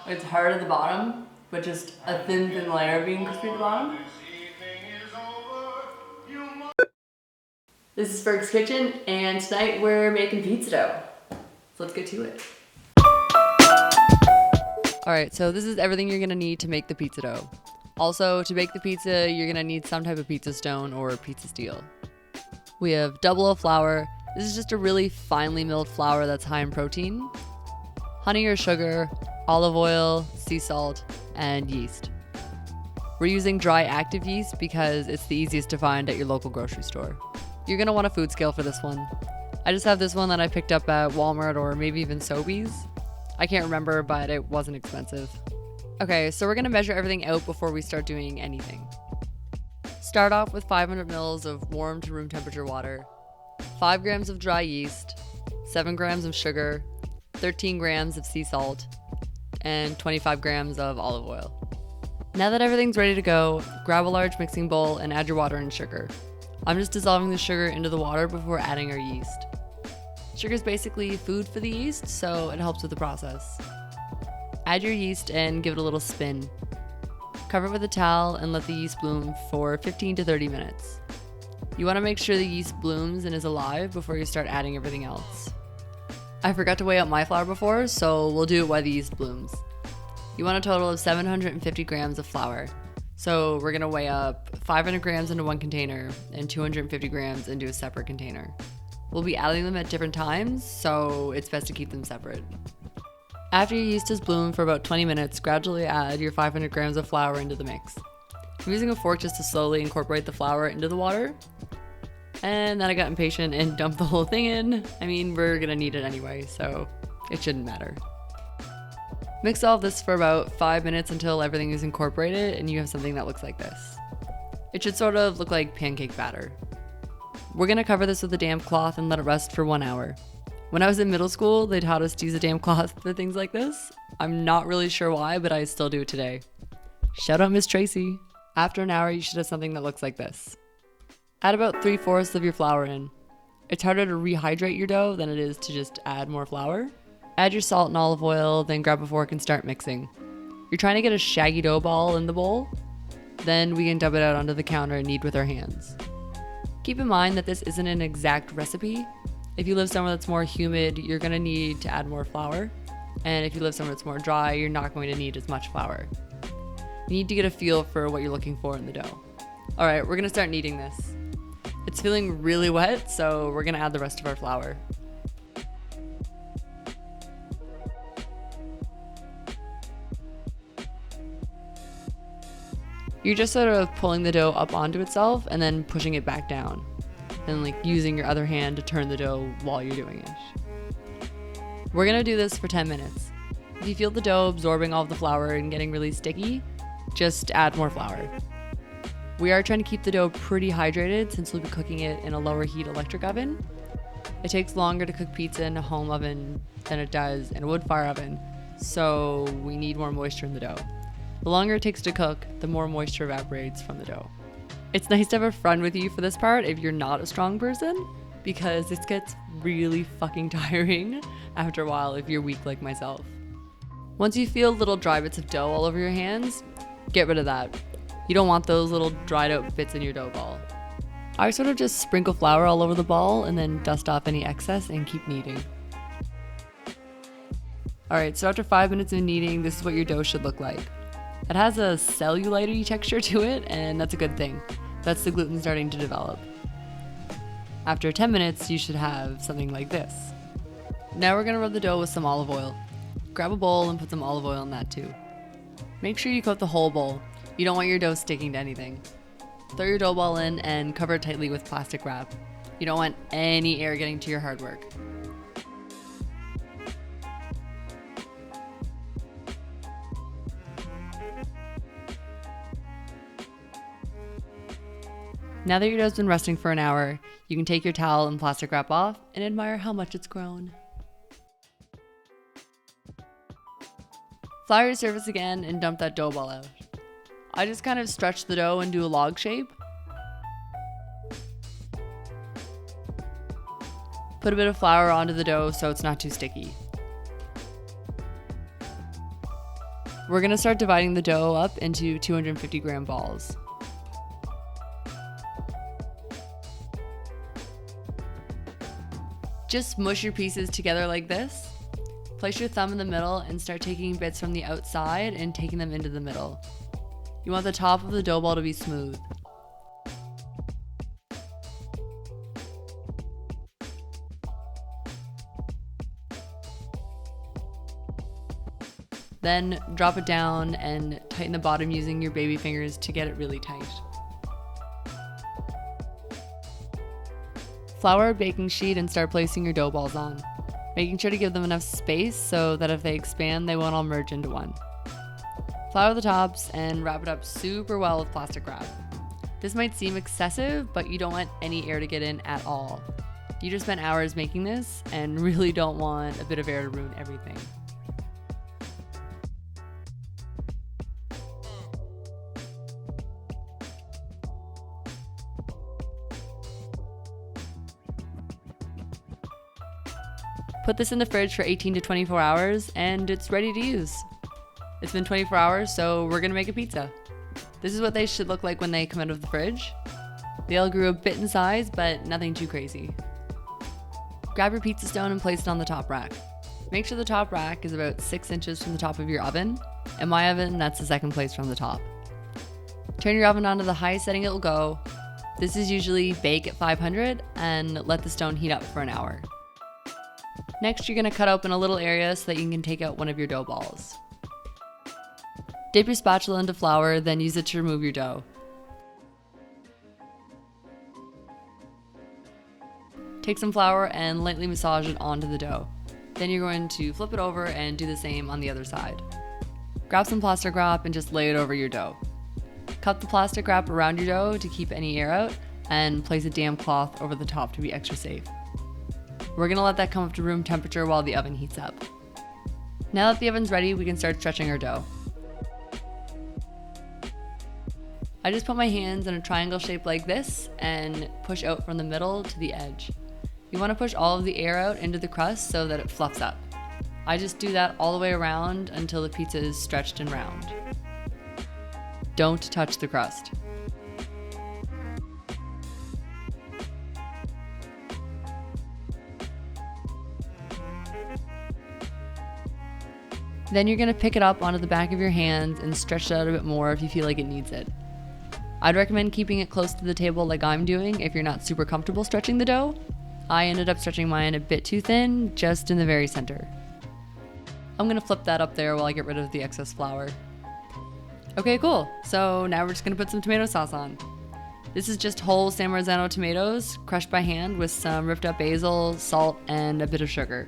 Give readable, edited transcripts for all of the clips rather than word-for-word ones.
It's hard at the bottom, but just a thin layer of being crispy at the bottom. This is Ferg's Kitchen, and tonight we're making pizza dough. So let's get to it. Alright, so this is everything you're gonna need to make the pizza dough. Also, to bake the pizza, you're gonna need some type of pizza stone or pizza steel. We have double O flour. This is just a really finely milled flour that's high in protein. Honey or sugar, olive oil, sea salt, and yeast. We're using dry active yeast because it's the easiest to find at your local grocery store. You're gonna want a food scale for this one. I just have this one that I picked up at Walmart or maybe even Sobeys. I can't remember, but it wasn't expensive. Okay, so we're gonna measure everything out before we start doing anything. Start off with 500 mils of warm to room temperature water, 5 grams of dry yeast, 7 grams of sugar, 13 grams of sea salt, and 25 grams of olive oil. Now that everything's ready to go, grab a large mixing bowl and add your water and sugar. I'm just dissolving the sugar into the water before adding our yeast. Sugar is basically food for the yeast, so it helps with the process. Add your yeast and give it a little spin. Cover it with a towel and let the yeast bloom for 15 to 30 minutes. You want to make sure the yeast blooms and is alive before you start adding everything else. I forgot to weigh out my flour before, so we'll do it while the yeast blooms. You want a total of 750 grams of flour. So we're gonna weigh up 500 grams into one container and 250 grams into a separate container. We'll be adding them at different times, so it's best to keep them separate. After your yeast has bloomed for about 20 minutes, gradually add your 500 grams of flour into the mix. I'm using a fork just to slowly incorporate the flour into the water. And then I got impatient and dumped the whole thing in. I mean, we're gonna need it anyway, so it shouldn't matter. Mix all of this for about 5 minutes until everything is incorporated and you have something that looks like this. It should sort of look like pancake batter. We're gonna cover this with a damp cloth and let it rest for 1 hour. When I was in middle school, they taught us to use a damp cloth for things like this. I'm not really sure why, but I still do it today. Shout out Miss Tracy. After an hour, you should have something that looks like this. Add about 3/4 of your flour in. It's harder to rehydrate your dough than it is to just add more flour. Add your salt and olive oil, then grab a fork and start mixing. You're trying to get a shaggy dough ball in the bowl. Then we can dump it out onto the counter and knead with our hands. Keep in mind that this isn't an exact recipe. If you live somewhere that's more humid, you're gonna need to add more flour. And if you live somewhere that's more dry, you're not going to need as much flour. You need to get a feel for what you're looking for in the dough. All right, we're gonna start kneading this. It's feeling really wet, so we're gonna add the rest of our flour. You're just sort of pulling the dough up onto itself and then pushing it back down. And like using your other hand to turn the dough while you're doing it. We're gonna do this for 10 minutes. If you feel the dough absorbing all of the flour and getting really sticky, just add more flour. We are trying to keep the dough pretty hydrated since we'll be cooking it in a lower heat electric oven. It takes longer to cook pizza in a home oven than it does in a wood fire oven, so we need more moisture in the dough. The longer it takes to cook, the more moisture evaporates from the dough. It's nice to have a friend with you for this part if you're not a strong person, because this gets really fucking tiring after a while if you're weak like myself. Once you feel little dry bits of dough all over your hands, get rid of that. You don't want those little dried out bits in your dough ball. I sort of just sprinkle flour all over the ball and then dust off any excess and keep kneading. Alright, so after 5 minutes of kneading, this is what your dough should look like. It has a cellulite-y texture to it, and that's a good thing. That's the gluten starting to develop. After 10 minutes, you should have something like this. Now we're gonna rub the dough with some olive oil. Grab a bowl and put some olive oil in that too. Make sure you coat the whole bowl. You don't want your dough sticking to anything. Throw your dough ball in and cover it tightly with plastic wrap. You don't want any air getting to your hard work. Now that your dough's been resting for an hour, you can take your towel and plastic wrap off and admire how much it's grown. Flour your surface again and dump that dough ball out. I just kind of stretch the dough into a log shape. Put a bit of flour onto the dough so it's not too sticky. We're gonna start dividing the dough up into 250 gram balls. Just mush your pieces together like this. Place your thumb in the middle and start taking bits from the outside and taking them into the middle. You want the top of the dough ball to be smooth. Then drop it down and tighten the bottom using your baby fingers to get it really tight. Flour a baking sheet and start placing your dough balls on, making sure to give them enough space so that if they expand, they won't all merge into one. Flour the tops and wrap it up super well with plastic wrap. This might seem excessive, but you don't want any air to get in at all. You just spent hours making this and really don't want a bit of air to ruin everything. Put this in the fridge for 18 to 24 hours and it's ready to use. It's been 24 hours, so we're gonna make a pizza. This is what they should look like when they come out of the fridge. They all grew a bit in size, but nothing too crazy. Grab your pizza stone and place it on the top rack. Make sure the top rack is about 6 inches from the top of your oven. In my oven, that's the second place from the top. Turn your oven on to the highest setting it will go. This is usually bake at 500 and let the stone heat up for an hour. Next, you're gonna cut open a little area so that you can take out one of your dough balls. Dip your spatula into flour, then use it to remove your dough. Take some flour and lightly massage it onto the dough. Then you're going to flip it over and do the same on the other side. Grab some plastic wrap and just lay it over your dough. Cup the plastic wrap around your dough to keep any air out and place a damp cloth over the top to be extra safe. We're gonna let that come up to room temperature while the oven heats up. Now that the oven's ready, we can start stretching our dough. I just put my hands in a triangle shape like this and push out from the middle to the edge. You wanna push all of the air out into the crust so that it fluffs up. I just do that all the way around until the pizza is stretched and round. Don't touch the crust. Then you're gonna pick it up onto the back of your hands and stretch it out a bit more if you feel like it needs it. I'd recommend keeping it close to the table like I'm doing if you're not super comfortable stretching the dough. I ended up stretching mine a bit too thin, just in the very center. I'm gonna flip that up there while I get rid of the excess flour. Okay, cool. So now we're just gonna put some tomato sauce on. This is just whole San Marzano tomatoes, crushed by hand with some ripped up basil, salt, and a bit of sugar.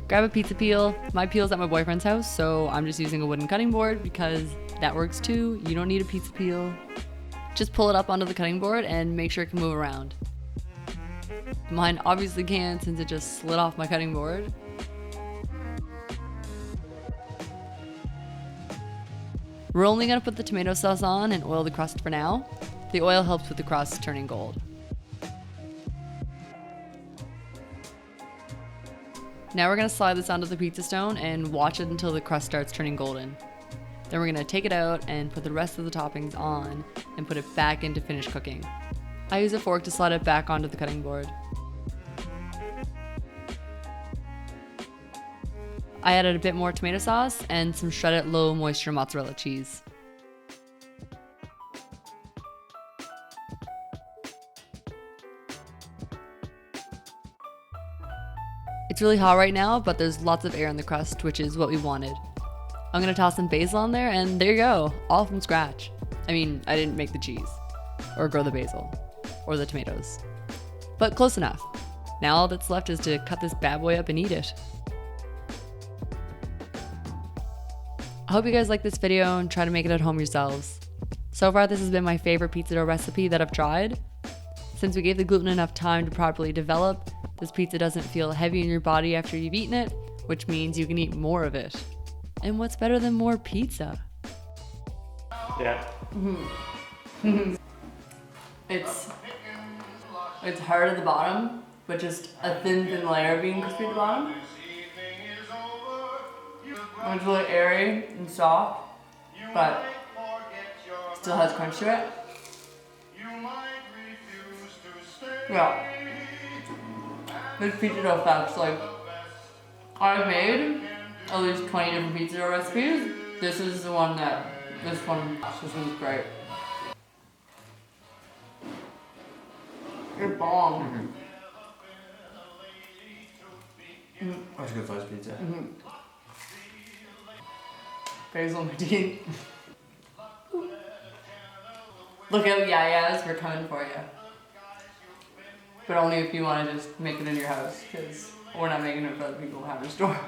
Grab a pizza peel. My peel's at my boyfriend's house, so I'm just using a wooden cutting board because that works too. You don't need a pizza peel. Just pull it up onto the cutting board and make sure it can move around. Mine obviously can since it just slid off my cutting board. We're only gonna put the tomato sauce on and oil the crust for now. The oil helps with the crust turning gold. Now we're gonna slide this onto the pizza stone and watch it until the crust starts turning golden. Then we're gonna take it out and put the rest of the toppings on and put it back in to finish cooking. I use a fork to slide it back onto the cutting board. I added a bit more tomato sauce and some shredded low moisture mozzarella cheese. It's really hot right now, but there's lots of air in the crust, which is what we wanted. I'm gonna toss some basil on there, and there you go, all from scratch. I mean, I didn't make the cheese, or grow the basil, or the tomatoes, but close enough. Now all that's left is to cut this bad boy up and eat it. I hope you guys like this video and try to make it at home yourselves. So far, this has been my favorite pizza dough recipe that I've tried. Since we gave the gluten enough time to properly develop, this pizza doesn't feel heavy in your body after you've eaten it, which means you can eat more of it. And what's better than more pizza? Yeah. It's hard at the bottom, but just a thin layer of being crispy at the bottom. It's really airy and soft, but still has crunch to it. Yeah. This pizza dough facts, like, I've made at least 20 different pizza dough recipes. This is the one that, this one's great. It's bomb. That's a good sized pizza. Basil on my teeth. Look at, yeah, we're coming for you. But only if you want to just make it in your house, because we're not making it for other people who have a store.